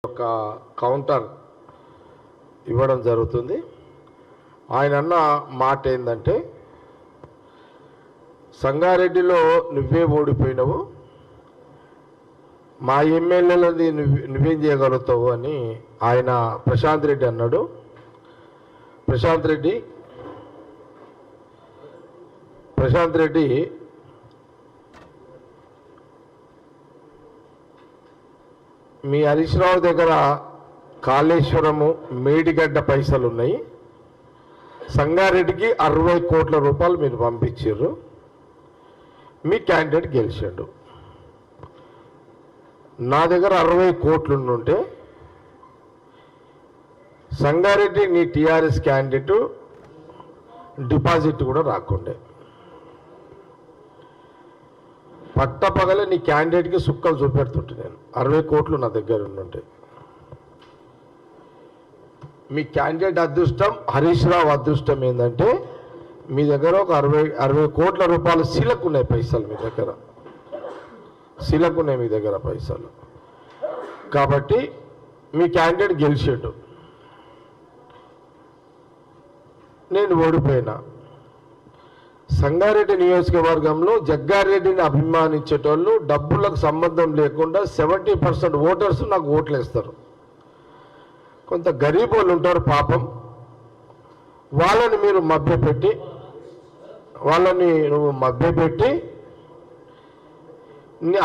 ఒక కౌంటర్ ఇవ్వడం జరుగుతుంది. ఆయన అన్న మాట ఏంటంటే, సంగారెడ్డిలో నువ్వే ఓడిపోయినావు, మా ఎమ్మెల్యేలది నువ్వేం చేయగలుగుతావు అని ఆయన ప్రశాంత్ రెడ్డి అన్నాడు. ప్రశాంత్ రెడ్డి మీ హరీష్ రావు దగ్గర కాళేశ్వరము మేడిగడ్డ పైసలు ఉన్నాయి, సంగారెడ్డికి 60 కోట్ల రూపాయలు మీరు పంపించారు, మీ క్యాండిడేట్ గెలిచాడు. నా దగ్గర 60 కోట్లు ఉంటే సంగారెడ్డి నీ టీఆర్ఎస్ క్యాండిడేట్ డిపాజిట్ కూడా రాకుండే, పట్టపగలే నీ క్యాండిడేట్కి సుక్కలు చూపెడుతుంటే నేను 60 కోట్లు నా దగ్గర ఉంటే. మీ క్యాండిడేట్ అదృష్టం, హరీష్ రావు అదృష్టం ఏంటంటే మీ దగ్గర ఒక 60 కోట్ల రూపాయలు శీలకున్నాయి పైసలు, మీ దగ్గర శీలకున్నాయి మీ దగ్గర పైసలు. కాబట్టి మీ క్యాండిడేట్ గెలిచాడు, నేను ఓడిపోయినా. సంగారెడ్డి నియోజకవర్గంలో జగ్గారెడ్డిని అభిమానించేటోళ్ళు డబ్బులకు సంబంధం లేకుండా 70% ఓటర్స్ నాకు ఓట్లు వేస్తారు. కొంత గరీబ్ వాళ్ళు ఉంటారు పాపం, వాళ్ళని మీరు మభ్యపెట్టి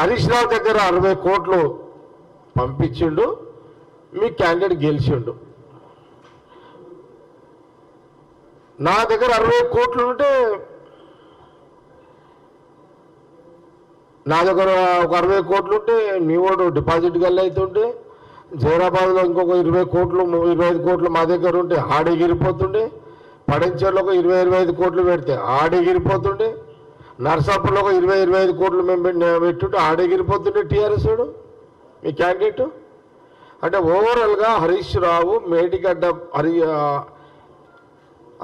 హరీష్ రావు దగ్గర 60 కోట్లు పంపించిండు, మీ క్యాండిడేట్ గెలిచిండు. నా దగ్గర 60 కోట్లు ఉంటే నా దగ్గర ఒక 60 కోట్లు ఉంటే మీ వాడు డిపాజిట్ గల్ల అవుతుంటే, జైరాబాద్లో ఇంకొక 20 కోట్లు 25 కోట్లు మా దగ్గర ఉంటే ఆడెగిరిపోతుండే, పడంచేరులో ఒక 20-25 కోట్లు పెడితే ఆడెగిరిపోతుండే, నర్సాపూర్లో ఒక 20-25 కోట్లు మేము పెట్టుంటే ఆడెగిరిపోతుండే టీఆర్ఎస్ వాడు మీ క్యాండిడేట్. అంటే ఓవరాల్గా హరీష్ రావు మేడిగడ్డ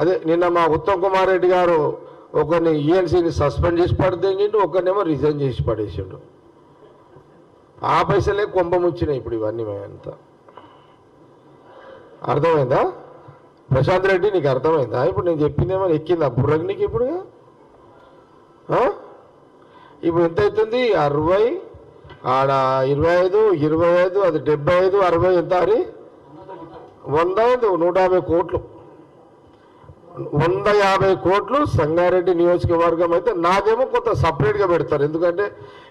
అదే నిన్న మా ఉత్తమ్ కుమార్ రెడ్డి గారు ఒకరిని ఈఎన్సీని సస్పెండ్ చేసి పడదేంగిండు, ఒకరినేమో రిజైన్ చేసి పడేసిండు. ఆ పైసలే కొంపముచ్చినాయి ఇప్పుడు ఇవన్నీ మేమంతా. అర్థమైందా ప్రశాంత్ రెడ్డి, నీకు అర్థమైందా? ఇప్పుడు నేను చెప్పిందేమో ఎక్కిందా బుర్రకి నీకు? ఇప్పుడు ఎంత అవుతుంది? 60 ఆడ 25 25 అది 75 60 ఎంత అని 100 150 కోట్లు 150 కోట్లు సంగారెడ్డి నియోజకవర్గం అయితే. నాదేమో కొంత సపరేట్గా పెడతారు, ఎందుకంటే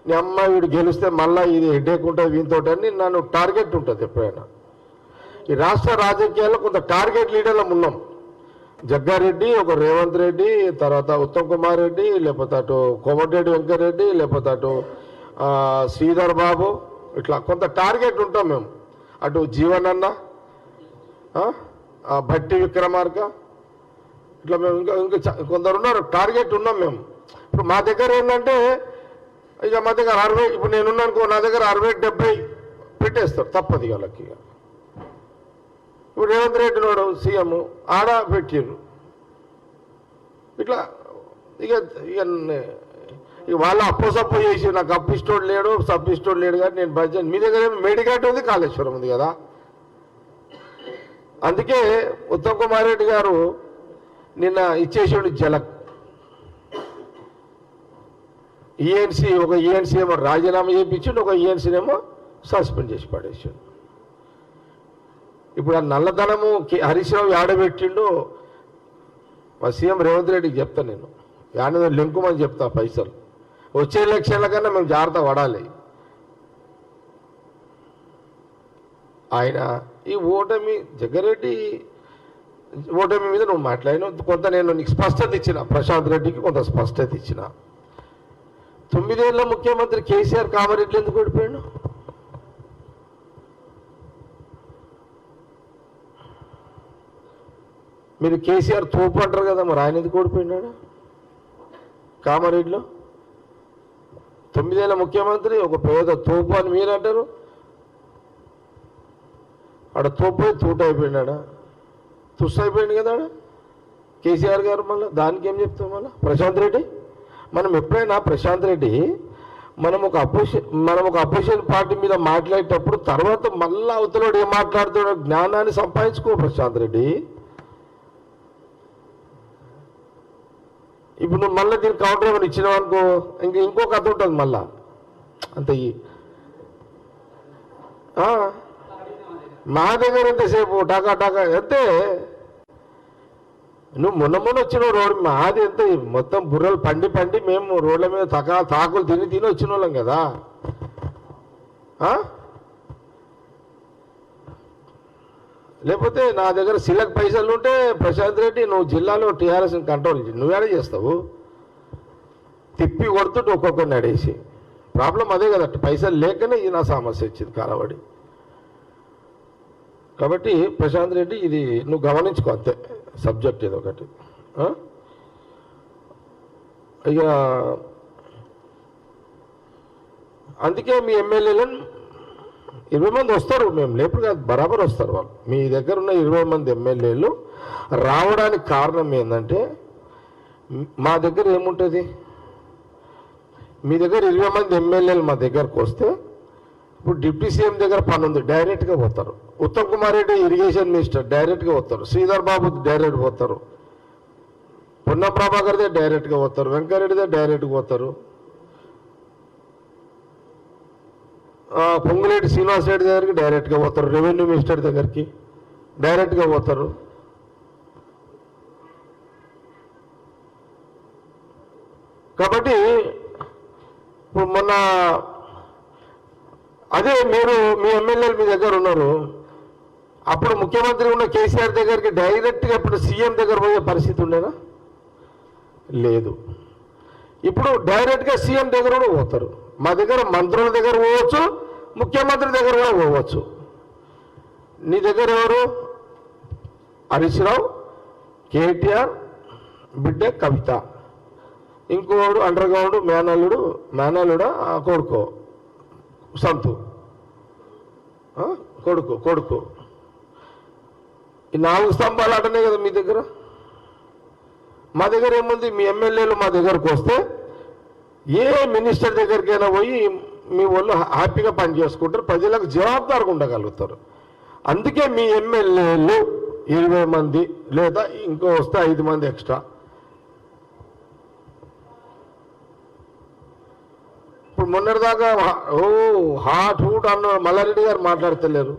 నీ అమ్మాయి వీడు గెలిస్తే మళ్ళీ ఇది హెడేక్ ఉంటుంది వీనితోటి అని నన్ను టార్గెట్ ఉంటుంది ఎప్పుడైనా. ఈ రాష్ట్ర రాజకీయాల్లో కొంత టార్గెట్ లీడర్లో ఉన్నాం. జగ్గారెడ్డి, ఒక రేవంత్ రెడ్డి, తర్వాత ఉత్తమ్ కుమార్ రెడ్డి, లేకపోతే అటు కోమటిరెడ్డి వెంకటరెడ్డి, లేకపోతే అటు శ్రీధర్ బాబు, ఇట్లా కొంత టార్గెట్ ఉంటాం మేము. అటు జీవన్ అన్న, భట్టి విక్రమార్క, ఇట్లా మేము ఇంకా కొందరు ఉన్నారు, టార్గెట్ ఉన్నాం మేము. ఇప్పుడు మా దగ్గర ఏంటంటే ఇక మా దగ్గర 60, ఇప్పుడు నేనున్నానుకో నా దగ్గర 60-70 పెట్టేస్తారు తప్పది వాళ్ళకి. ఇక ఇప్పుడు రేవంత్ రెడ్డి నాడు సీఎం ఆడ పెట్టిర్రు ఇట్లా. ఇక వాళ్ళు అప్పసప్పు చేసి నాకు అప్పిస్టోడు లేడు సప్పిస్టోడు లేడు కానీ నేను బడ్జెట్. మీ దగ్గర ఏమో మేడిగడ్డ ఉంది, కాళేశ్వరం ఉంది కదా. అందుకే ఉత్తమ్ కుమార్ రెడ్డి గారు నిన్న ఇచ్చేసాడు జలక్. ఈఎన్సీ ఒక ఈఎన్సీ ఏమో రాజీనామా చేయించిండు, ఒక ఈఎన్సీనేమో సస్పెండ్ చేసి పడేసాడు. ఇప్పుడు ఆ నల్లధనము హరీష్ రావు ఆడబెట్టిండు, మా సీఎం రేవంత్ రెడ్డికి చెప్తా నేను, యాడ లింకుమని చెప్తా. పైసలు వచ్చే ఎలక్షన్ల కన్నా మేము జాగ్రత్త పడాలి. ఆయన ఈ ఓటమి జగ్గారెడ్డి ఓటమి మీద నువ్వు మాట్లాడినావు, కొంత నేను నీకు స్పష్టత ఇచ్చిన, ప్రశాంత్ రెడ్డికి కొంత స్పష్టత ఇచ్చిన. 9 ఏళ్ళ ముఖ్యమంత్రి కేసీఆర్ కామారెడ్డి ఎందుకు ఓడిపోయాడు? మీరు కేసీఆర్ తోపు అంటారు కదా, మరి ఆయన ఎందుకు ఓడిపోయినాడు కామారెడ్డిలో? 9 ఏళ్ళ ముఖ్యమంత్రి ఒక పేద తోపు అని మీరు అంటారు, ఆడ తోపు తూట అయిపోయినాడా? తుస్సు అయిపోయింది కదా కేసీఆర్ గారు. మళ్ళీ దానికి ఏం చెప్తాం? మళ్ళీ ప్రశాంత్ రెడ్డి, మనం ఎప్పుడైనా ప్రశాంత్ రెడ్డి మనం ఒక అపోజిషన్ పార్టీ మీద మాట్లాడేటప్పుడు తర్వాత మళ్ళా అవతలోడు ఏం మాట్లాడుతాడో జ్ఞానాన్ని సంపాదించుకో ప్రశాంత్ రెడ్డి. ఇప్పుడు నువ్వు మళ్ళీ దీనికి కౌంటర్ ఏమైనా ఇచ్చినావు అనుకో, ఇంకో కథ ఉంటుంది మళ్ళా. అంత మా దగ్గర ఎంతసేపు టాకా టాకా అంతే. నువ్వు మొన్న వచ్చిన రోడ్డు మాది ఎంత మొత్తం బుర్రలు పండి మేము రోడ్ల మీద తాకులు తిని వచ్చిన వాళ్ళం కదా. లేకపోతే నా దగ్గర సిలక్ పైసలు ఉంటే ప్రశాంత్ రెడ్డి నువ్వు జిల్లాలో టీఆర్ఎస్ కంట్రోల్ నువ్వేడ చేస్తావు, తిప్పి కొడుతుంటే ఒక్కొక్కరిని అడేసి. ప్రాబ్లం అదే కదా, పైసలు లేకనే ఇది నా సమస్య వచ్చింది కాలబడి. కాబట్టి ప్రశాంత్ రెడ్డి ఇది నువ్వు గమనించుకో అంతే, సబ్జెక్ట్ ఇది ఒకటి. ఇక అందుకే మీ ఎమ్మెల్యేలను 20 మంది వస్తారు, మేము లేపుడు కాదు బరాబర్ వస్తారు వాళ్ళు. మీ దగ్గర ఉన్న 20 మంది ఎమ్మెల్యేలు రావడానికి కారణం ఏంటంటే, మా దగ్గర ఏముంటుంది, మీ దగ్గర 20 మంది ఎమ్మెల్యేలు మా దగ్గరకు వస్తే ఇప్పుడు డిప్యూటీ సీఎం దగ్గర పని ఉంది, డైరెక్ట్గా పోతారు. ఉత్తమ్ కుమార్ రెడ్డి ఇరిగేషన్ మినిస్టర్ డైరెక్ట్గా పోతారు, శ్రీధర్ బాబు డైరెక్ట్ పోతారు, పొన్నం ప్రభాకర్దే డైరెక్ట్గా పోతారు, వెంకరెడ్డిదే డైరెక్ట్గా పోతారు, పొంగులేటి శ్రీనివాస్ రెడ్డి దగ్గరికి డైరెక్ట్గా పోతారు, రెవెన్యూ మినిస్టర్ దగ్గరికి డైరెక్ట్గా పోతారు. కాబట్టి ఇప్పుడు మొన్న అదే మీరు మీ ఎమ్మెల్యేలు మీ దగ్గర ఉన్నారు, అప్పుడు ముఖ్యమంత్రి ఉన్న కేసీఆర్ దగ్గరికి డైరెక్ట్గా ఇప్పుడు సీఎం దగ్గర పోయే పరిస్థితి ఉండేనా? లేదు. ఇప్పుడు డైరెక్ట్గా సీఎం దగ్గర కూడా పోతారు. మా దగ్గర మంత్రుల దగ్గర పోవచ్చు, ముఖ్యమంత్రి దగ్గర కూడా పోవచ్చు. నీ దగ్గర ఎవరు? హరీష్ రావు, కేటీఆర్ బిడ్డ కవిత, ఇంకోడు అండర్ గ్రౌండ్ మేనల్లుడా కొడుకో సంతు కొడుకు ఈ 4 స్తంభాలు ఆటనే కదా మీ దగ్గర. మా దగ్గర ఏముంది, మీ ఎమ్మెల్యేలు మా దగ్గరకు వస్తే ఏ మినిస్టర్ దగ్గరికైనా పోయి మీ వాళ్ళు హ్యాపీగా పని చేసుకుంటారు, ప్రజలకు జవాబుదారుగా ఉండగలుగుతారు. అందుకే మీ ఎమ్మెల్యేలు 20 మంది లేదా ఇంకో వస్తే 5 మంది ఎక్స్ట్రా. ఇప్పుడు మొన్నటిదాకా హాట్ హూట్ అన్న మల్లారెడ్డి గారు మాట్లాడతలేరు,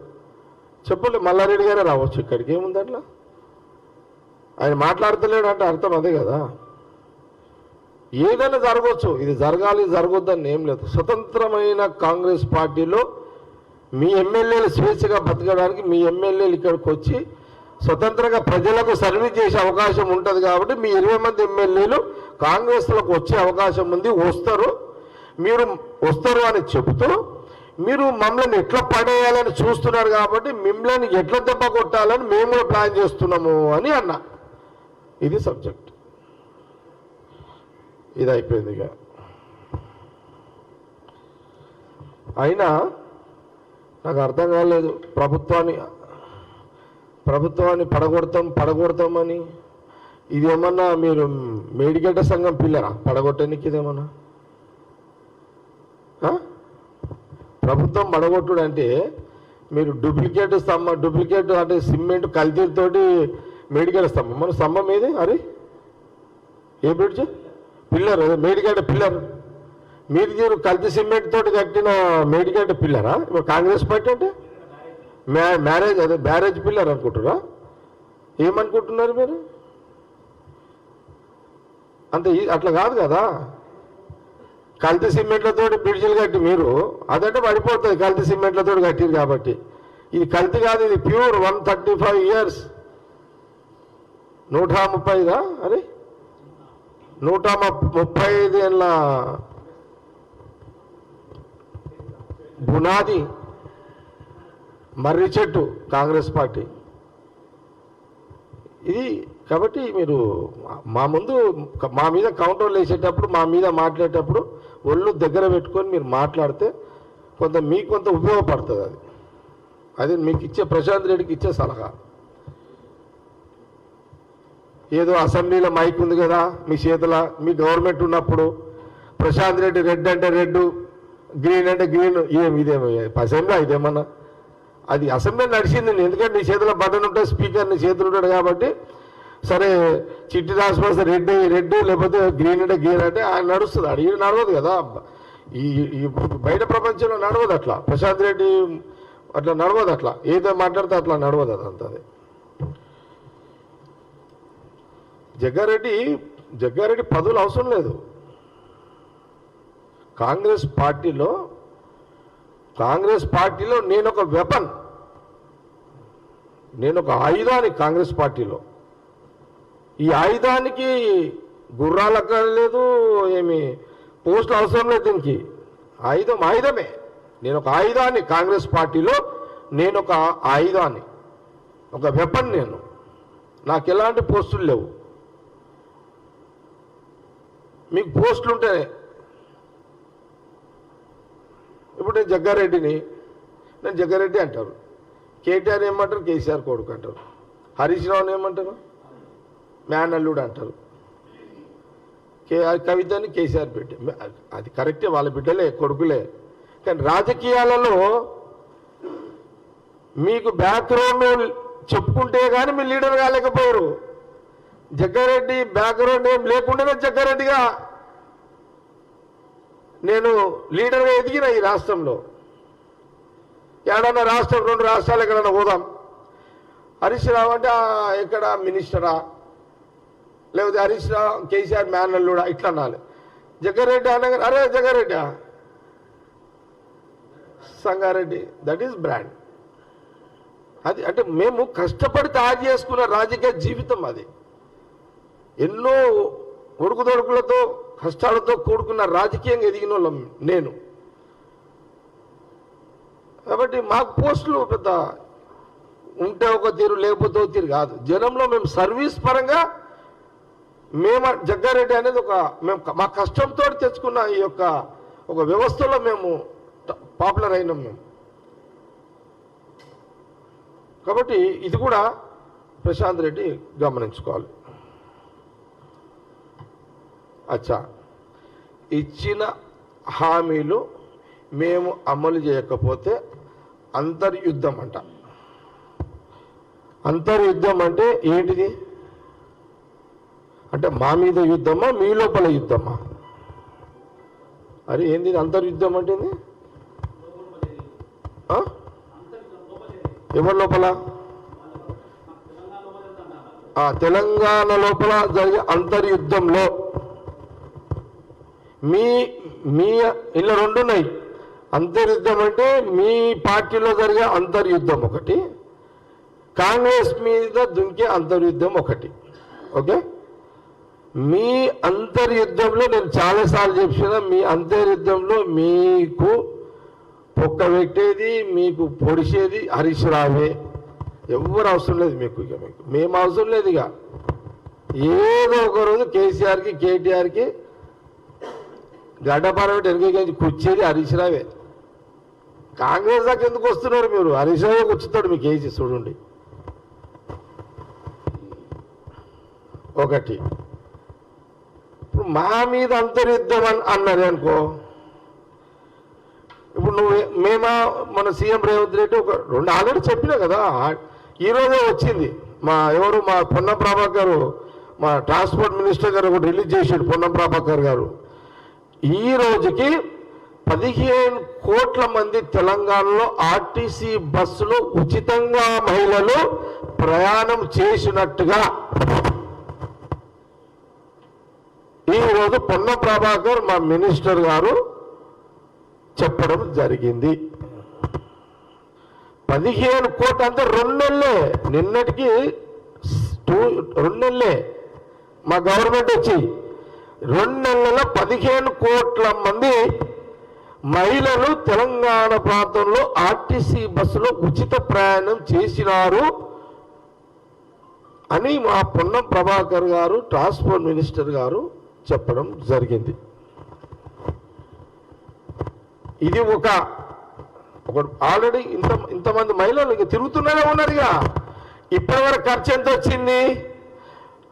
చెప్పలే మల్లారెడ్డి గారే రావచ్చు ఇక్కడికి, ఏముంది అట్లా. ఆయన మాట్లాడతలేడు అంటే అర్థం అదే కదా. ఏదైనా జరగవచ్చు, ఇది జరగాలి జరగొద్దని ఏం లేదు. స్వతంత్రమైన కాంగ్రెస్ పార్టీలో మీ ఎమ్మెల్యేలు స్వేచ్ఛగా బతకడానికి మీ ఎమ్మెల్యేలు ఇక్కడికి వచ్చి స్వతంత్రంగా ప్రజలకు సర్వీస్ చేసే అవకాశం ఉంటుంది. కాబట్టి మీ 20 మంది ఎమ్మెల్యేలు కాంగ్రెస్లోకి వచ్చే అవకాశం ఉంది, మీరు వస్తారు అని చెబుతూ మీరు మమ్మల్ని ఎట్లా పడేయాలని చూస్తున్నారు. కాబట్టి మిమ్మల్ని ఎట్లా దెబ్బ కొట్టాలని మేము కూడా ప్లాన్ చేస్తున్నాము అని అన్నా. ఇది సబ్జెక్ట్, ఇది అయిపోయింది. ఇక అయినా నాకు అర్థం కాలేదు, ప్రభుత్వాన్ని పడగొడతామని ఇది ఏమన్నా మీరు మేడిగడ్డ సంఘం పిల్లరా పడగొట్టడానికి? ఇదేమన్నా ప్రభుత్వం పడగొట్టుడు అంటే మీరు డూప్లికేట్ అంటే సిమెంట్ కల్తీతోటి మేడిగడ్డ స్తంభం, మన స్తంభం ఏది అరే ఏ బ్రిడ్జ్ పిల్లర్, మేడిగడ్డ పిల్లర్ మీరు కల్తీ సిమెంట్ తోటి కట్టిన మేడిగడ్డ పిల్లరా ఇప్పుడు కాంగ్రెస్ పార్టీ అంటే? బ్యారేజ్ పిల్లర్ అనుకుంటున్నారా? ఏమనుకుంటున్నారు మీరు? అంత అట్లా కాదు కదా. కల్తీ సిమెంట్లతో బ్రిడ్జిలు కట్టి మీరు అదంటే పడిపోతుంది, కల్తీ సిమెంట్లతో కట్టిరు కాబట్టి. ఇది కల్తీ కాదు, ఇది ప్యూర్ 135 years 130గా అరే 135 ఏళ్ళ బునాది మర్రి చెట్టు కాంగ్రెస్ పార్టీ ఇది. కాబట్టి మీరు మా మీద కౌంటర్లు వేసేటప్పుడు, మా మీద మాట్లాడేటప్పుడు ఒళ్ళు దగ్గర పెట్టుకొని మీరు మాట్లాడితే మీకు కొంత ఉపయోగపడుతుంది. అది మీకు ఇచ్చే ప్రశాంత్ రెడ్డికి ఇచ్చే సలహా. ఏదో అసెంబ్లీలో మైక్ ఉంది కదా మీ చేతుల, మీ గవర్నమెంట్ ఉన్నప్పుడు ప్రశాంత్ రెడ్డి రెడ్ అంటే రెడ్, గ్రీన్ అంటే గ్రీన్ ఇదేమో అసెంబ్లీ ఇదేమన్నా అది అసెంబ్లీ నడిచింది. ఎందుకంటే నీ చేతిలో బటన్ ఉంటుంది, స్పీకర్ నీ చేతులు ఉంటాడు కాబట్టి సరే చిట్టి రాసిపోతే రెడ్ లేకపోతే గ్రీన్ అంటే గ్రీన్ అంటే ఆయన నడుస్తుంది. అడిగి నడవదు కదా, ఈ బయట ప్రపంచంలో నడవదు అట్లా. ప్రశాంత్ రెడ్డి అట్లా నడవదు, అట్లా ఏదో మాట్లాడితే అట్లా నడవదు అదంతా. జగ్గారెడ్డి పదవులు అవసరం లేదు. కాంగ్రెస్ పార్టీలో నేను ఒక వెపన్, నేను ఒక ఆయుధాన్ని కాంగ్రెస్ పార్టీలో. ఈ ఆయుధానికి గుర్రాలకు లేదు, ఏమి పోస్టులు అవసరం లేదు. దీనికి ఆయుధమే. నేను ఒక ఆయుధాన్ని కాంగ్రెస్ పార్టీలో, నేను ఒక ఆయుధాన్ని, ఒక వెపన్. నాకు ఎలాంటి పోస్టులు లేవు. మీకు పోస్టులు ఉంటేనే. ఇప్పుడు నేను జగ్గారెడ్డి అంటారు, కేటీఆర్ ఏమంటారు, కేసీఆర్ కొడుకు అంటారు, హరీష్ రావుని ఏమంటారు, మేనల్లుడు అంటారు, కవితని కేసీఆర్ బిడ్డ. అది కరెక్టే, వాళ్ళ బిడ్డలే, కొడుకులే. కానీ రాజకీయాలలో మీకు బ్యాక్గ్రౌండ్ చెప్పుకుంటే కానీ మీరు లీడర్ కాలేకపోయారు. జగ్గారెడ్డి బ్యాక్గ్రౌండ్ ఏం లేకుండానే జగ్గారెడ్డిగా నేను లీడర్గా ఎదిగిన ఈ రాష్ట్రంలో. ఏడన్నా రాష్ట్రం, 2 రాష్ట్రాలు ఎక్కడన్నా పోదాం, హరీష్ రావు అంటే ఎక్కడ మినిస్టరా, లేకపోతే హరీష్ రావు కేసీఆర్ మేనల్లుడా ఇట్లా అనాలి. జగ్గారెడ్డి అనగా అరే Jaggareddy Sangareddy, that is brand. అది అంటే మేము కష్టపడి తయారు చేసుకున్న రాజకీయ జీవితం అది. ఎన్నో ఒడుకుదొడుకులతో కష్టాలతో కూడుకున్న రాజకీయంగా ఎదిగిన వాళ్ళం నేను. కాబట్టి మాకు పోస్టులు పెద్ద ఉంటే ఒక తీరు లేకపోతే ఒక తీరు కాదు. జనంలో మేము సర్వీస్ పరంగా జగ్గారెడ్డి అనేది మా కష్టంతో తెచ్చుకున్న ఈ యొక్క ఒక వ్యవస్థలో మేము పాపులర్ అయినాం మేము. కాబట్టి ఇది కూడా ప్రశాంత్ రెడ్డి గమనించుకోవాలి. అచ్చా, ఇచ్చిన హామీలు మేము అమలు చేయకపోతే అంతర్యుద్ధం అంట. అంతర్యుద్ధం అంటే ఏంటిది? అంటే మా మీద యుద్ధమా, మీ లోపల యుద్ధమా? అరే ఏంది అంతర్యుద్ధం అంటే? ఎవరి లోపల? తెలంగాణ లోపల జరిగే అంతర్యుద్ధంలో మీ ఇలా 2 ఉన్నాయి. అంతర్యుద్ధం అంటే మీ పార్టీలో జరిగే అంతర్యుద్ధం ఒకటి, కాంగ్రెస్ మీద దుంకే అంతర్యుద్ధం ఒకటి. ఓకే, మీ అంతర్యుద్ధంలో నేను చాలాసార్లు చెప్పిన, మీ అంతర్యుద్ధంలో మీకు పొక్క పెట్టేది, మీకు పొడిచేది హరీష్ రావే. ఎవరు అవసరం లేదు మీకు. మేము అవసరం లేదు. ఇక ఏదో ఒక రోజు కేసీఆర్కి కేటీఆర్కి గడ్డపారబెట్టి వెనక కూర్చేది హరీష్ రావే. కాంగ్రెస్ దాకా ఎందుకు వస్తున్నారు మీరు? హరీష్ రావే కూర్చుతాడు మీకు కేసీ చూడండి. ఒకటి, ఇప్పుడు మా మీద అంతర్యుద్ధం అన్నది అనుకో. ఇప్పుడు మన సీఎం రేవంత్ రెడ్డి ఒక 2 ఆల్రెడీ చెప్పినా కదా. ఈరోజే వచ్చింది మా పొన్నం ప్రభాకర్, మా ట్రాన్స్పోర్ట్ మినిస్టర్ గారు ఒకటి రిలీజ్ చేశాడు. పొన్నం ప్రభాకర్ గారు ఈ రోజుకి 15 కోట్ల మంది తెలంగాణలో ఆర్టీసీ బస్సులో ఉచితంగా మహిళలు ప్రయాణం చేసినట్టుగా ఈరోజు పొన్నం ప్రభాకర్ మా మినిస్టర్ గారు చెప్పడం జరిగింది. 15 కోట్లు అంటే 2 నెలలే. నిన్నటికి 2 నెలలే మా గవర్నమెంట్ వచ్చి 2 నెలల 15 కోట్ల మంది మహిళలు తెలంగాణ ప్రాంతంలో ఆర్టీసీ బస్సులో ఉచిత ప్రయాణం చేసినారు అని మా పొన్నం ప్రభాకర్ గారు ట్రాన్స్పోర్ట్ మినిస్టర్ గారు చెప్పడం జరిగింది. ఇది ఒక ఆల్రెడీ ఇంతమంది మహిళలు ఇక తిరుగుతూనే ఉన్నారుగా. ఇప్పటివరకు ఖర్చు ఎంత వచ్చింది?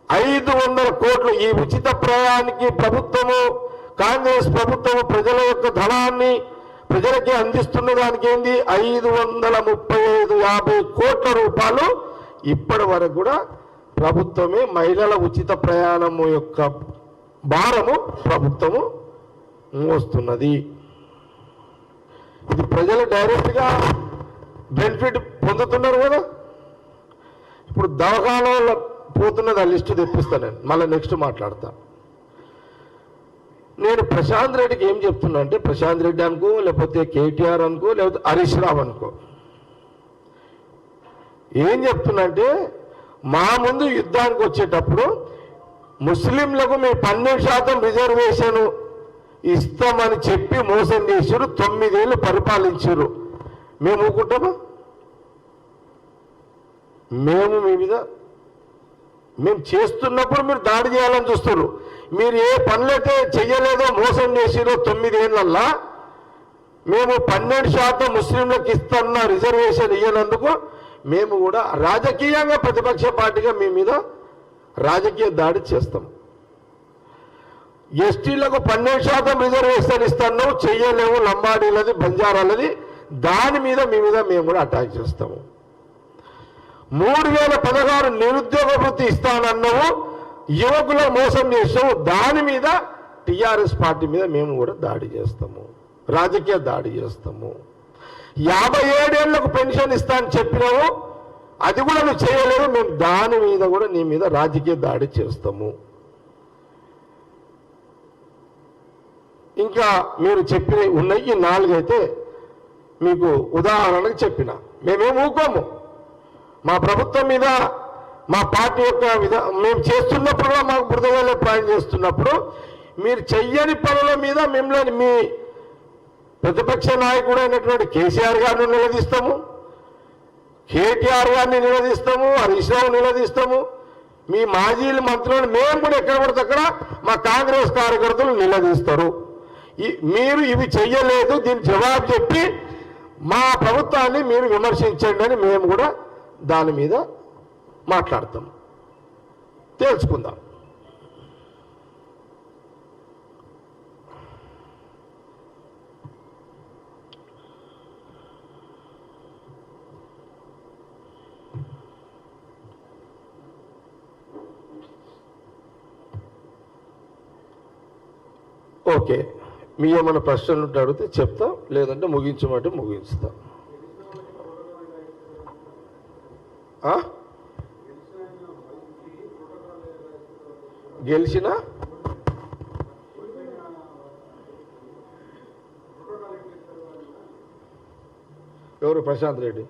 500 కోట్లు. ఈ ఉచిత ప్రయాణానికి ప్రభుత్వము, కాంగ్రెస్ ప్రభుత్వము ప్రజల యొక్క ధనాన్ని ప్రజలకి అందిస్తున్న దానికి ఏంది 535 కోట్ల రూపాయలు ఇప్పటి వరకు కూడా ప్రభుత్వమే మహిళల ఉచిత ప్రయాణము యొక్క భారము ప్రభుత్వము మోస్తున్నది. ఇది ప్రజలు డైరెక్ట్గా బెనిఫిట్ పొందుతున్నారు కదా. ఇప్పుడు దవాఖానాలో పోతున్నది ఆ లిస్టు తెప్పిస్తాను నేను, మళ్ళీ నెక్స్ట్ మాట్లాడతాను. నేను ప్రశాంత్ రెడ్డికి ఏం చెప్తున్నా అంటే, ప్రశాంత్ రెడ్డి అనుకో, లేకపోతే కేటీఆర్ అనుకో, లేకపోతే హరీష్ రావు అనుకో, ఏం చెప్తున్నా అంటే, మా ముందు యుద్ధానికి వచ్చేటప్పుడు ముస్లింలకు మేము 12% రిజర్వేషన్ ఇస్తామని చెప్పి మోసం చేశారు. 9 ఏళ్ళు పరిపాలించారు. మేము ఊరుకుంటామా? మేము మీ మీద మేము చేస్తున్నప్పుడు మీరు దాడి చేయాలని చూస్తారు. మీరు ఏ పనులైతే చెయ్యలేదో మోసం చేసిరో 9 ఏళ్ళల్లా మేము 12% ముస్లింలకు ఇస్తున్న రిజర్వేషన్ ఇయ్యనందుకు మేము కూడా రాజకీయంగా ప్రతిపక్ష పార్టీగా మీ మీద రాజకీయ దాడి చేస్తాం. ఎస్టీలకు 12% రిజర్వేషన్ ఇస్తాను, చెయ్యలేము, లంబాడీలది, బంజారాలది, దాని మీద మీ మీద మేము కూడా అటాక్ చేస్తాము. 3016 నిరుద్యోగ వృత్తి ఇస్తానన్నావు, యువకులు మోసం చేసావు, దాని మీద టీఆర్ఎస్ పార్టీ మీద మేము కూడా దాడి చేస్తాము, రాజకీయ దాడి చేస్తాము. 57 ఏళ్లకు పెన్షన్ ఇస్తా అని చెప్పినావు, అది కూడా నువ్వు చేయలేవు, మేము దాని మీద కూడా నీ మీద రాజకీయ దాడి చేస్తాము. ఇంకా మీరు చెప్పిన ఉన్నాయి 4 అయితే మీకు ఉదాహరణకు చెప్పిన. మేమేం ఊకోము. మా ప్రభుత్వం మీద, మా పార్టీ యొక్క మేము చేస్తున్నప్పుడు మాకు బురదగాలే ప్రయాణం చేస్తున్నప్పుడు మీరు చెయ్యని పనుల మీద మిమ్మల్ని మీ ప్రతిపక్ష నాయకుడు అయినటువంటి కేసీఆర్ గారిని నిలదీస్తాము, కేటీఆర్ గారిని నిలదీస్తాము, హరీష్ రావు నిలదీస్తాము, మీ మాజీ మంత్రులను మేము కూడా ఎక్కడ పడితే అక్కడ మా కాంగ్రెస్ కార్యకర్తలు నిలదీస్తారు. మీరు ఇవి చెయ్యలేదు, దీనికి జవాబు చెప్పి మా ప్రభుత్వాన్ని మీరు విమర్శించండి అని మేము కూడా దాని మీద మాట్లాడతాం. తెలుసుకుందాం. ఓకే, మీ ఏమైనా ప్రశ్నలు ఉంటే అడిగితే చెప్తాం, లేదంటే ముగించమంటే ముగించుతాం. గెలిచిన ఎవరు? ప్రశాంత్ రెడ్డి.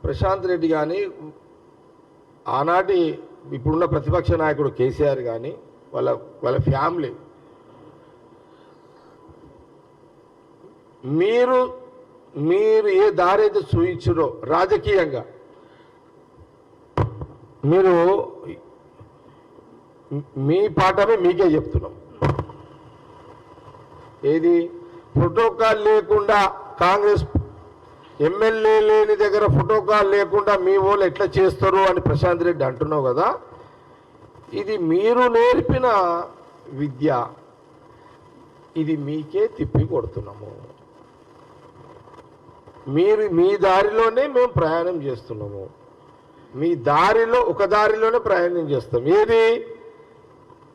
ప్రశాంత్ రెడ్డి కానీ, ఆనాటి ఇప్పుడున్న ప్రతిపక్ష నాయకుడు కేసీఆర్ కానీ, వాళ్ళ ఫ్యామిలీ, మీరు ఏ దారి అయితే చూయించారో రాజకీయంగా, మీరు మీ పాఠమే మీకే చెప్తున్నాం. ఏది ప్రోటోకాల్ లేకుండా, కాంగ్రెస్ ఎమ్మెల్యే లేని దగ్గర ప్రోటోకాల్ లేకుండా మీ వాళ్ళు ఎట్లా చేస్తారు అని ప్రశాంత్ రెడ్డి అంటున్నావు కదా, ఇది మీరు నేర్పిన విద్య, ఇది మీకే తిప్పి కొడుతున్నాము. మీరు మీ దారిలోనే మేము ప్రయాణం చేస్తున్నాము, మీ దారిలో ఒక దారిలోనే ప్రయాణం చేస్తాం. ఏది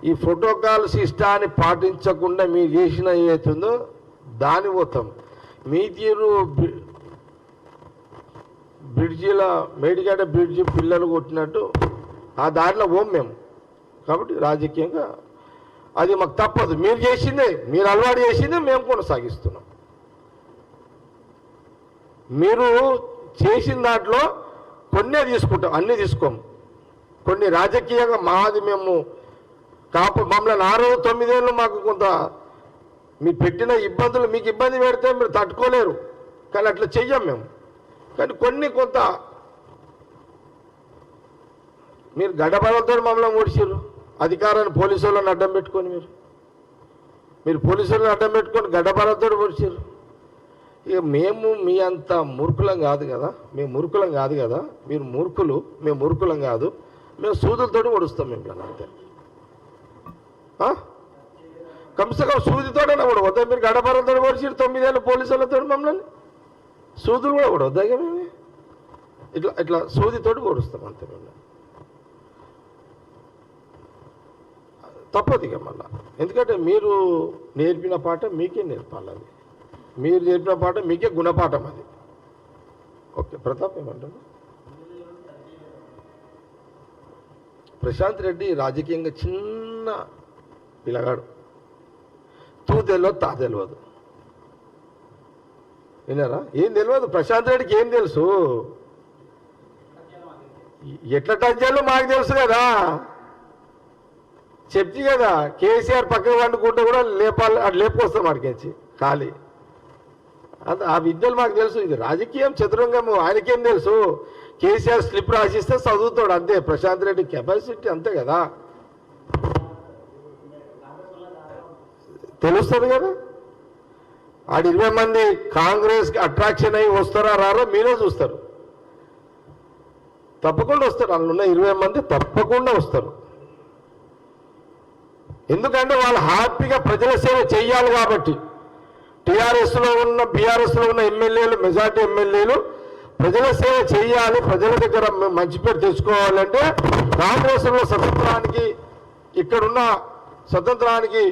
ఈ ప్రోటోకాల్ సిస్టాన్ని పాటించకుండా మీరు చేసిన ఏతుందో దాని పోతాం. మీ తీరు బ్రిడ్జిల మేడిగడ్డ బ్రిడ్జి పిల్లలు కొట్టినట్టు ఆ దారిలో పోం మేము. కాబట్టి రాజకీయంగా అది మాకు తప్పదు. మీరు చేసిందే, మీరు అలవాటు చేసిందే మేము కొనసాగిస్తున్నాం. మీరు చేసిన దాంట్లో కొన్నే తీసుకుంటాం, అన్నీ తీసుకోము. కొన్ని రాజకీయంగా మాది మేము మమ్మల్ని 9 ఏళ్ళు మాకు కొంత మీరు పెట్టిన ఇబ్బందులు, మీకు ఇబ్బంది పెడితే మీరు తట్టుకోలేరు, కానీ అట్లా చెయ్యం మేము. కానీ కొన్ని కొంత మీరు గడ్డపడలతో మమ్మల్ని ఓడిచారు. అధికారాన్ని పోలీసు వాళ్ళని అడ్డం పెట్టుకొని మీరు పోలీసు వాళ్ళని అడ్డం పెట్టుకొని గడ్డపడలతో ఓడిచారు. ఇక మేము మీ అంత మూర్ఖులం కాదు కదా, మేము మూర్ఖులం కాదు కదా, మీరు మూర్ఖులు, మేము మూర్ఖులం కాదు, మేము సూదులతో ఓడుస్తాం మిమ్మల్ని అంతే. కమ్సకం సూదితోనే కూడా వద్దా? మీరు గడపరంతో పొడిచి 9 ఏళ్ళ పోలీసులతో మమ్మల్ని సూదులు కూడా కూడా వద్దా? మేము ఇట్లా ఇట్లా సూదితోటి పొడుస్తాం అంతే. మేము తప్పదు ఇక మళ్ళా. ఎందుకంటే మీరు నేర్పిన పాట మీకే నేర్పాలి. అది మీరు నేర్పిన పాట మీకే గుణపాఠం అది. ఓకే, ప్రతాప్ ఏమంటారు? ప్రశాంత్ రెడ్డి రాజకీయంగా చిన్న పిల్లగాడు, తూ తెలియదు తా తెలియదు. విన్నారా? ఏం తెలియదు ప్రశాంత్ రెడ్డికి. ఏం తెలుసు? ఎట్లా టచ్ చేయాలో మాకు తెలుసు కదా. చెప్తి కదా, కేసీఆర్ పక్కకు వండుకుంటే కూడా లేపాలి, అటు లేపుకొస్తాం అడిగించి ఖాళీ. అంత ఆ విద్యలు మాకు తెలుసు. ఇది రాజకీయం చతురంగము. ఆయనకేం తెలుసు? కేసీఆర్ స్లిప్ రాసిస్తే చదువుతాడు అంతే. ప్రశాంత్ రెడ్డి కెపాసిటీ అంతే కదా, తెలుస్తుంది కదా. ఆడు 20 మంది కాంగ్రెస్కి అట్రాక్షన్ అయ్యి వస్తారా రారో మీరే చూస్తారు. తప్పకుండా వస్తారు. అందులో ఉన్న 20 మంది తప్పకుండా వస్తారు. ఎందుకంటే వాళ్ళు హ్యాపీగా ప్రజల సేవ చేయాలి కాబట్టి. టీఆర్ఎస్లో ఉన్న బీఆర్ఎస్లో ఉన్న ఎమ్మెల్యేలు, మెజార్టీ ఎమ్మెల్యేలు ప్రజల సేవ చేయాలి, ప్రజల దగ్గర మంచి పేరు తెచ్చుకోవాలంటే కాంగ్రెస్లో స్వతంత్రానికి, ఇక్కడున్న స్వతంత్రానికి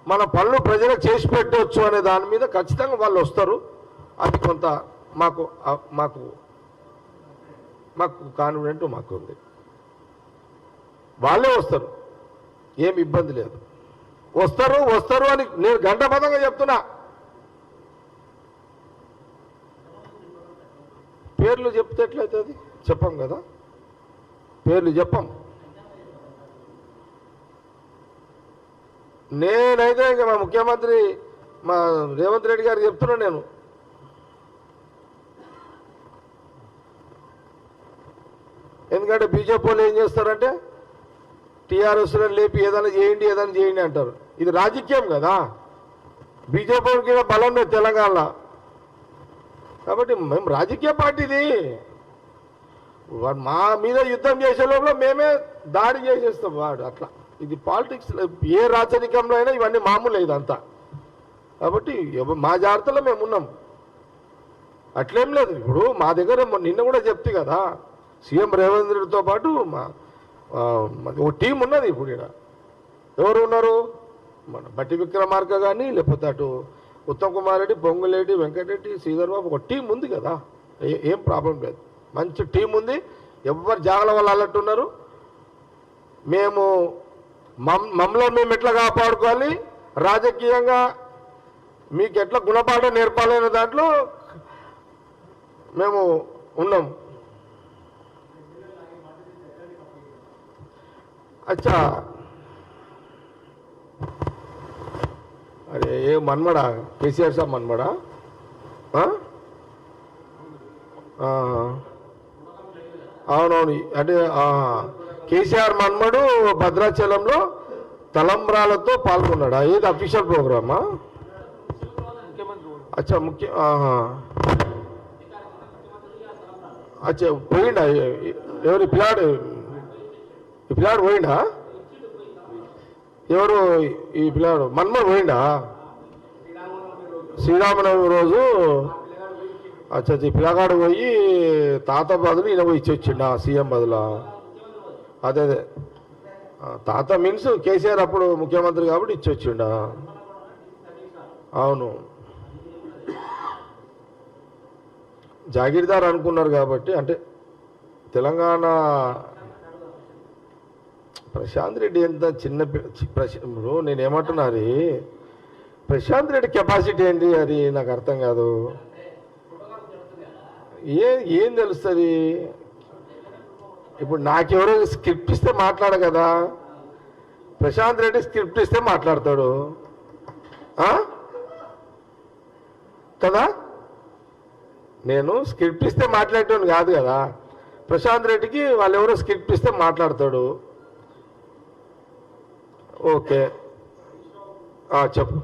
మన పనులు ప్రజలకు చేసి పెట్టవచ్చు అనే దాని మీద ఖచ్చితంగా వాళ్ళు వస్తారు. అది కొంత మాకు మాకు మాకు కాన్ఫిడెంట్ మాకు ఉంది. వాళ్ళే వస్తారు, ఏం ఇబ్బంది లేదు. వస్తారు అని నేను గంటబద్ధంగా చెప్తున్నా. పేర్లు చెప్తే ఎట్లయితుంది? చెప్పం కదా, పేర్లు చెప్పం. నేనైతే ఇంకా మా ముఖ్యమంత్రి మా రేవంత్ రెడ్డి గారికి చెప్తున్నా నేను. ఎందుకంటే బీజేపీ వాళ్ళు ఏం చేస్తారంటే టీఆర్ఎస్లో లేపి ఏదైనా చేయండి అంటారు. ఇది రాజకీయం కదా. బీజేపీకి బలం లేదు తెలంగాణలో. కాబట్టి మేము రాజకీయ పార్టీది. వాడు మా మీద యుద్ధం చేసే లోపల మేమే దాడి చేసేస్తాం. వాడు అట్లా. ఇది పాలిటిక్స్. ఏ రాజకీయంలో అయినా ఇవన్నీ మామూలు ఇదంతా. కాబట్టి మా జాగ్రత్తలో మేము ఉన్నాం, అట్లేం లేదు. ఇప్పుడు మా దగ్గర నిన్న కూడా చెప్తే కదా, సీఎం రేవంత్ రెడ్డితో పాటు ఒక టీం ఉన్నది. ఇప్పుడు ఇక్కడ ఎవరు ఉన్నారు? మన బట్టి విక్రమార్క కానీ, లేకపోతే అటు ఉత్తమ్ కుమార్ రెడ్డి, పొంగులేటి వెంకటరెడ్డి, శ్రీధర్ బాబు, ఒక టీం ఉంది కదా. ఏం ప్రాబ్లం లేదు, మంచి టీం ఉంది. ఎవరు జాగల వాళ్ళు అన్నట్టున్నారు. మేము మమ్మల్ని మేము ఎట్లా కాపాడుకోవాలి, రాజకీయంగా మీకు ఎట్లా గుణపాఠం నేర్పాలనే దాంట్లో మేము ఉన్నాం. అచ్చా, అరే ఏ మన్మడా? కేసీఆర్ సాబ్ మన్మడా? అవునవును. అంటే కేసీఆర్ మన్మడు భద్రాచలంలో తలంబ్రాలతో పాల్గొన్నాడా? ఏది అఫీషియల్ ప్రోగ్రామా? అచ్చా, అచ్చా పోయిండా? ఎవరు ఈ పిల్లాడు పోయిండా? ఎవరు ఈ పిల్లాడు? మన్మడు పోయిండా? శ్రీరామనవమి రోజు. అచ్చా, ఈ పిల్లగాడు పోయి తాత బదులు ఈయన పోయి ఇచ్చొచ్చిండా సీఎం బదులా? అదే తాత మీన్స్ కేసీఆర్ అప్పుడు ముఖ్యమంత్రి కాబట్టి ఇచ్చొచ్చిండా? అవును, జాగీర్దార్ అనుకున్నారు కాబట్టి. అంటే తెలంగాణ ప్రశాంత్ రెడ్డి ఎంత చిన్న ఇప్పుడు నేనేమంటున్నారు, ప్రశాంత్ రెడ్డి కెపాసిటీ ఏంటి అది నాకు అర్థం కాదు. ఏం తెలుస్తుంది? ఇప్పుడు నాకెవరో స్క్రిప్ట్ ఇస్తే మాట్లాడ కదా, ప్రశాంత్ రెడ్డి స్క్రిప్ట్ ఇస్తే మాట్లాడతాడు కదా. నేను స్క్రిప్ట్ ఇస్తే మాట్లాడేటోని కాదు కదా. ప్రశాంత్ రెడ్డికి వాళ్ళు ఎవరో స్క్రిప్ట్ ఇస్తే మాట్లాడతాడు. ఓకే, చెప్పు.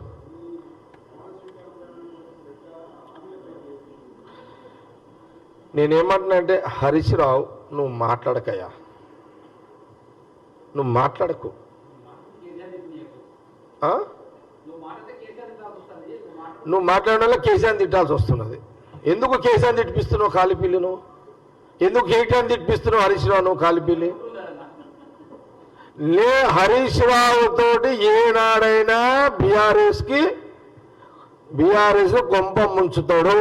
నేనేమంటున్నా అంటే, హరీష్ రావు నువ్వు మాట్లాడకయ్యా, నువ్వు మాట్లాడకు. నువ్వు మాట్లాడడంలో కేసీఆర్ తిట్టాల్సి వస్తున్నది. ఎందుకు కేసీఆర్ తిట్టిపిస్తున్నావు కాలిపిల్లి? నువ్వు ఎందుకు కేటీఆర్ తిట్టిపిస్తున్నావు హరీష్ రావు? నువ్వు కాలిపిల్లి లే. హరీష్ రావు తోటి ఏనాడైనా బీఆర్ఎస్ కొంప ముంచుతాడు,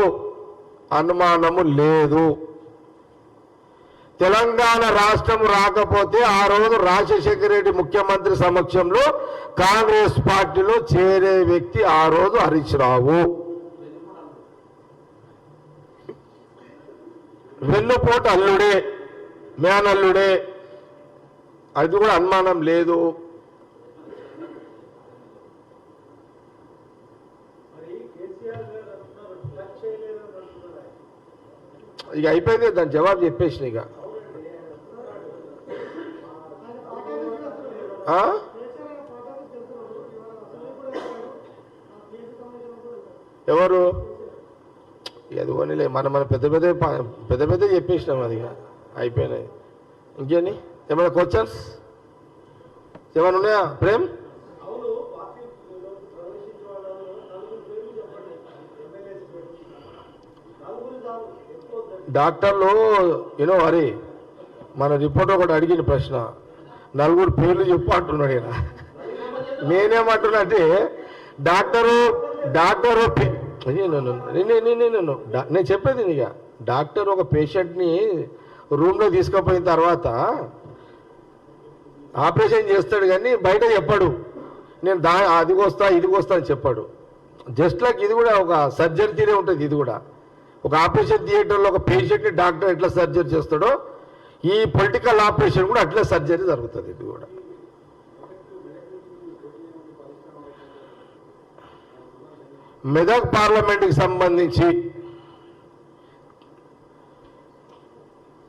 అనుమానము లేదు. తెలంగాణ రాష్ట్రం రాకపోతే ఆ రోజు రాజశేఖర రెడ్డి ముఖ్యమంత్రి సమక్షంలో కాంగ్రెస్ పార్టీలో చేరే వ్యక్తి ఆ రోజు హరీష్ రావు. వెన్నుపోటు అల్లుడే, మేనల్లుడే, అది కూడా అనుమానం లేదు. ఇక అయిపోయింది, దాని జవాబు చెప్పేసిన. ఇక ఎవరు అది పోనీలే, మన పెద్ద పెద్ద చెప్పేసినాం. అది అయిపోయినాయి. ఇంకేంటి? ఏమైనా క్వశ్చన్స్ ఏమైనా ఉన్నాయా ప్రేమ్? డాక్టర్లు హరి మన రిపోర్టర్ ఒకటి అడిగిన ప్రశ్న, 4 పేర్లు చెప్పు అంటున్నాడు. ఈయన నేనేమంటున్నా అంటే డాక్టరు నేను చెప్పేది ఇక డాక్టర్ ఒక పేషెంట్ని రూమ్లో తీసుకుపోయిన తర్వాత ఆపరేషన్ చేస్తాడు, కానీ బయట చెప్పాడు. నేను అదిగొస్తా ఇదిగొస్తా అని చెప్పాడు. జస్ట్ లైక్ ఇది కూడా ఒక సర్జరీ తీరే ఉంటుంది. ఇది కూడా ఒక ఆపరేషన్ థియేటర్లో ఒక పేషెంట్ని డాక్టర్ ఎట్లా సర్జరీ చేస్తాడో ఈ పొలిటికల్ ఆపరేషన్ కూడా అట్లే సర్జరీ జరుగుతుంది. ఇది కూడా మెదక్ పార్లమెంటుకి సంబంధించి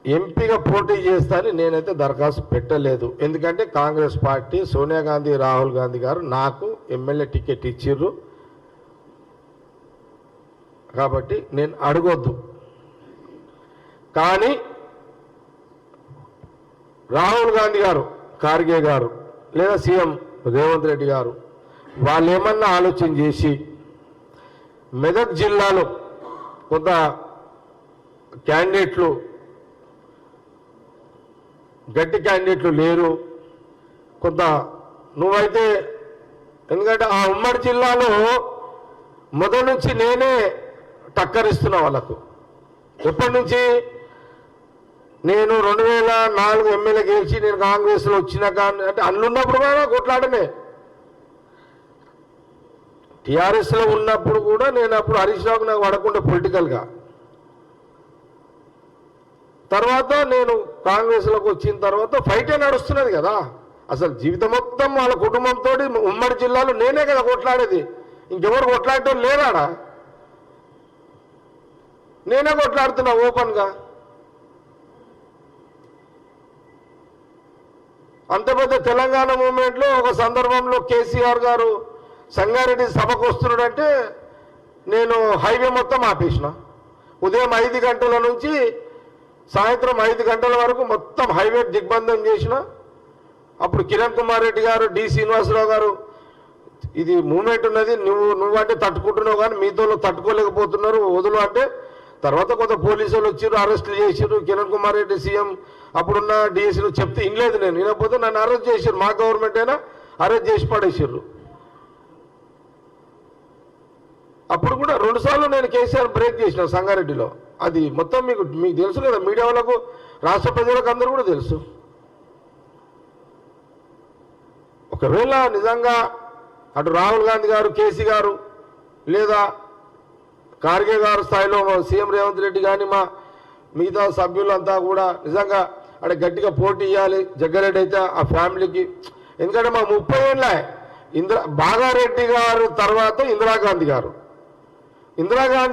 ఎంపీగా పోటీ చేస్తానని నేనైతే దరఖాస్తు పెట్టలేదు. ఎందుకంటే కాంగ్రెస్ పార్టీ సోనియా గాంధీ, రాహుల్ గాంధీ గారు నాకు ఎమ్మెల్యే టికెట్ ఇచ్చిర్రు కాబట్టి నేను అడగొద్దు. కానీ రాహుల్ గాంధీ గారు, ఖార్గే గారు లేదా సీఎం రేవంత్ రెడ్డి గారు వాళ్ళు ఏమన్నా ఆలోచన చేసి మెదక్ జిల్లాలో కొంత క్యాండిడేట్లు, గట్టి క్యాండిడేట్లు లేరు కొంత, నువ్వైతే ఎందుకంటే ఆ ఉమ్మడి జిల్లాలో మొదటి నుంచి నేనే టక్కరిస్తున్నా వాళ్ళకు. ఎప్పటి నుంచి? నేను 2004 ఎమ్మెల్యే గెలిచి నేను కాంగ్రెస్లో వచ్చినా కానీ అంటే అన్నున్నప్పుడు కూడా కొట్లాడమే. టీఆర్ఎస్లో ఉన్నప్పుడు కూడా నేను అప్పుడు హరీష్ రావుకు నాకు పడకుండా పొలిటికల్గా. తర్వాత నేను కాంగ్రెస్లోకి వచ్చిన తర్వాత ఫైటే నడుస్తున్నది కదా. అసలు జీవితం మొత్తం వాళ్ళ కుటుంబంతో ఉమ్మడి జిల్లాలో నేనే కదా కొట్లాడేది, ఇంకెవరు కొట్లాడటం లేదాడా? నేనే కొట్లాడుతున్నా ఓపెన్గా. అంత పెద్ద తెలంగాణ మూవ్మెంట్లో ఒక సందర్భంలో కేసీఆర్ గారు సంగారెడ్డి సభకు వస్తున్నాడంటే నేను హైవే మొత్తం ఆపేసిన. ఉదయం 5 గంటల నుంచి సాయంత్రం 5 గంటల వరకు మొత్తం హైవే దిగ్బంధం చేసిన. అప్పుడు కిరణ్ కుమార్ రెడ్డి గారు, డి శ్రీనివాసరావు గారు, ఇది మూమెంట్ ఉన్నది, నువ్వంటే తట్టుకుంటున్నావు కానీ మీతో తట్టుకోలేకపోతున్నారు, వదులు అంటే. తర్వాత కొంత పోలీసులు వచ్చారు, అరెస్టులు చేసారు. కిరణ్ కుమార్ రెడ్డి సీఎం అప్పుడున్న డిఎస్సీలు చెప్తే ఇనలేదు. నేను వినకపోతే నన్ను అరెస్ట్ చేశారు. మా గవర్నమెంట్ అయినా అరెస్ట్ చేసి పడేసారు. అప్పుడు కూడా 2 సార్లు నేను కేసీఆర్ బ్రేక్ చేసిన సంగారెడ్డిలో. అది మొత్తం మీకు తెలుసు కదా, మీడియా వాళ్ళకు, రాష్ట్ర ప్రజలకు అందరూ కూడా తెలుసు. ఒకవేళ నిజంగా అటు రాహుల్ గాంధీ గారు, కేసీ గారు లేదా ఖార్గే గారు స్థాయిలో సీఎం రేవంత్ రెడ్డి కానీ మా మిగతా సభ్యులంతా కూడా నిజంగా అక్కడ గట్టిగా పోటీ ఇవ్వాలి. జగ్గారెడ్డి అయితే ఆ ఫ్యామిలీకి, ఎందుకంటే మా 30 ఏళ్ళ బాగారెడ్డి గారు తర్వాత ఇందిరాగాంధీ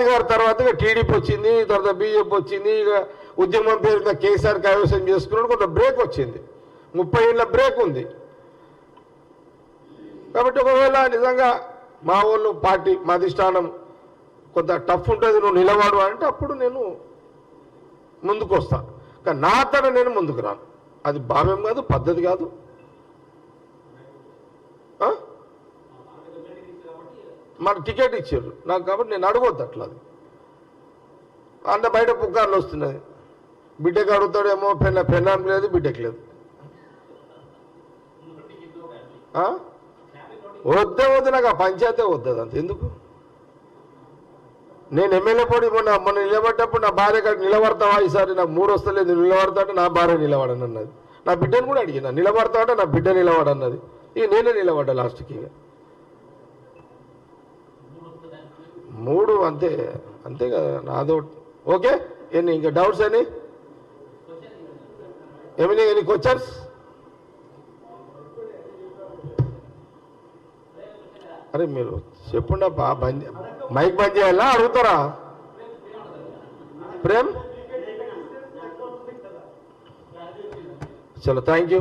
గారు తర్వాత ఇక టీడీపీ వచ్చింది, తర్వాత బీజేపీ వచ్చింది. ఇక ఉద్యమం పేరుగా కేసీఆర్ కైవసం చేసుకున్నాడు. కొంత బ్రేక్ వచ్చింది, 30 ఏళ్ళ బ్రేక్ ఉంది. కాబట్టి ఒకవేళ నిజంగా మా వాళ్ళు పార్టీ, మా అధిష్టానం కొంత టఫ్ ఉంటుంది, నువ్వు నిలబడు అంటే అప్పుడు నేను ముందుకు వస్తా. కానీ నా తన నేను ముందుకు రాను. అది భావ్యం కాదు, పద్ధతి కాదు. మన టికెట్ ఇచ్చారు నాకు, కాబట్టి నేను అడగొద్దు అట్లా. అది అంత బయట పుకార్లు వస్తున్నది, బిడ్డకి అడుగుతాడేమో, పెన్నాం లేదు, బిడ్డకి లేదు. వద్దు నాకు ఆ పంచాయతీ వద్దు, అంత ఎందుకు. నేను ఎమ్మెల్యే పోటీ మొన్న నిలబడ్డప్పుడు నా భార్య కాడ నిలబడతావా ఈసారి, నాకు 3 వస్తలేదు, నిలబడతా అంటే నా భార్య నిలబడని అన్నది. నా బిడ్డను కూడా అడిగిన, నిలబడతా అంటే నా బిడ్డ నిలబడన్నది. ఇక నేనే నిలబడ్డా లాస్ట్కి. ఇక 3 అంతే, అంతే కదా నాదో. ఓకే, ఇంకా డౌట్స్ అని ఎనీ క్వశ్చన్స్? అరే మీరు చెప్పుండా మైక్ బంద్ చేయాలా అడుగుతారా? ప్రేమ్, చలో థ్యాంక్ యూ.